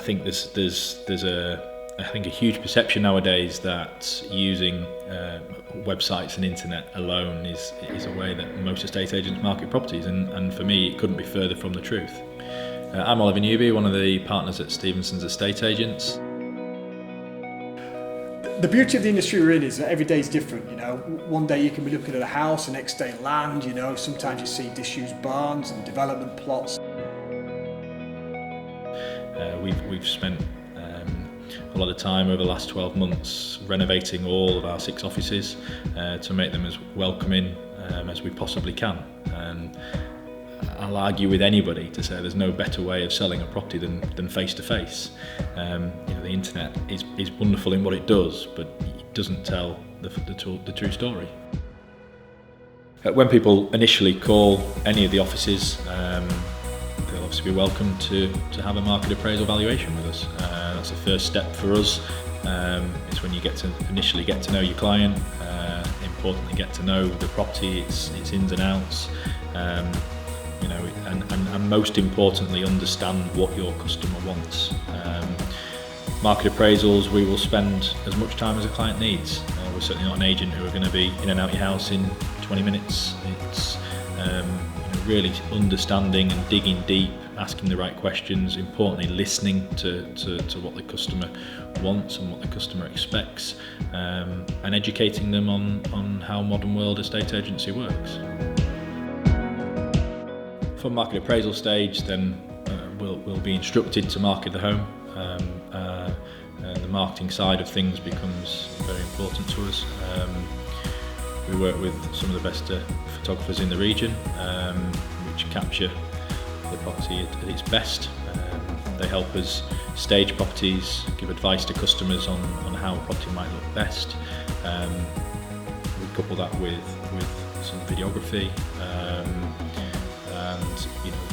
think there's a huge perception nowadays that using websites and internet alone is a way that most estate agents market properties, and for me it couldn't be further from the truth. I'm Oliver Newby, one of the partners at Stephensons Estate Agents. The beauty of the industry we're in is that every day is different. One day you can be looking at a house, the next day land. Sometimes you see disused barns and development plots. We've spent a lot of time over the last 12 months renovating all of our 6 offices to make them as welcoming as we possibly can. And I'll argue with anybody to say there's no better way of selling a property than face-to-face. The internet is wonderful in what it does, but it doesn't tell the true story. When people initially call any of the offices, they'll obviously be welcome to have a market appraisal valuation with us. That's the first step for us. It's when you initially get to know your client, importantly get to know the property, its ins and outs, and most importantly understand what your customer wants. Market appraisals, we will spend as much time as a client needs. We're certainly not an agent who are going to be in and out your house in 20 minutes. It's really understanding and digging deep, asking the right questions, importantly listening to what the customer wants and what the customer expects, and educating them on how modern world estate agency works. From market appraisal stage, then we'll be instructed to market the home. The marketing side of things becomes very important to us. We work with some of the best photographers in the region, which capture the property at its best. They help us stage properties, give advice to customers on how a property might look best. We couple that with some videography, and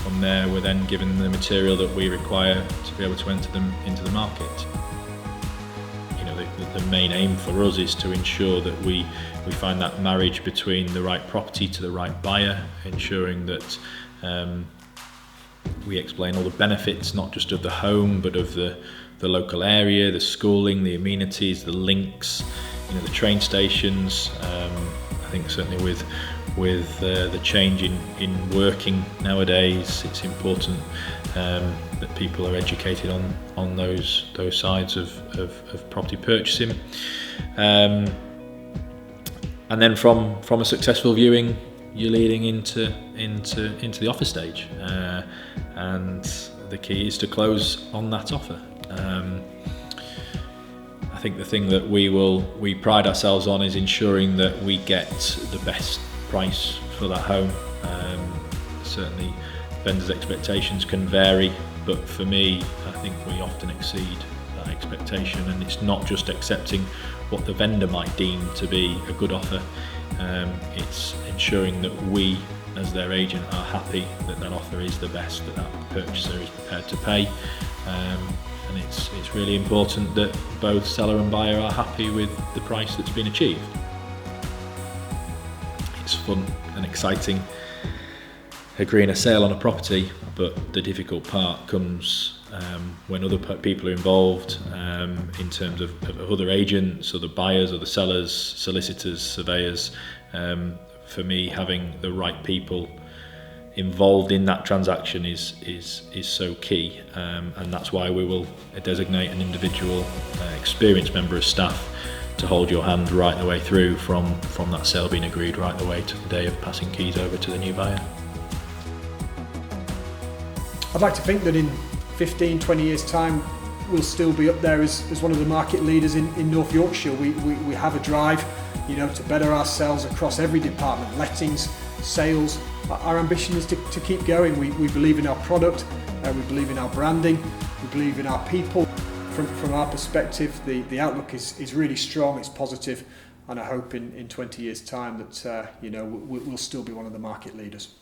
from there we're then given the material that we require to be able to enter them into the market. The main aim for us is to ensure that we find that marriage between the right property to the right buyer, ensuring that we explain all the benefits, not just of the home, but of the local area, the schooling, the amenities, the links, the train stations. I think certainly with the change in working nowadays, it's important that people are educated on those sides of property purchasing. And then from a successful viewing, you're leading into the offer stage, and the key is to close on that offer. I think the thing that we pride ourselves on is ensuring that we get the best price for that home. Certainly vendors' expectations can vary, but for me I think we often exceed that expectation, and it's not just accepting what the vendor might deem to be a good offer. It's ensuring that we as their agent are happy that offer is the best that purchaser is prepared to pay, and it's really important that both seller and buyer are happy with the price that's been achieved. It's fun and exciting agreeing a sale on a property, but the difficult part comes when other people are involved, in terms of other agents, other buyers, other sellers, solicitors, surveyors. For me, having the right people involved in that transaction is so key, and that's why we will designate an individual experienced member of staff to hold your hand right the way through from that sale being agreed right the way to the day of passing keys over to the new buyer. I'd like to think that in 15, 20 years time we'll still be up there as one of the market leaders in North Yorkshire. We have a drive to better ourselves across every department, lettings, sales. Our ambition is to keep going. We believe in our product, we believe in our branding, we believe in our people. From our perspective, the outlook is really strong, it's positive, and I hope in 20 years time that we'll still be one of the market leaders.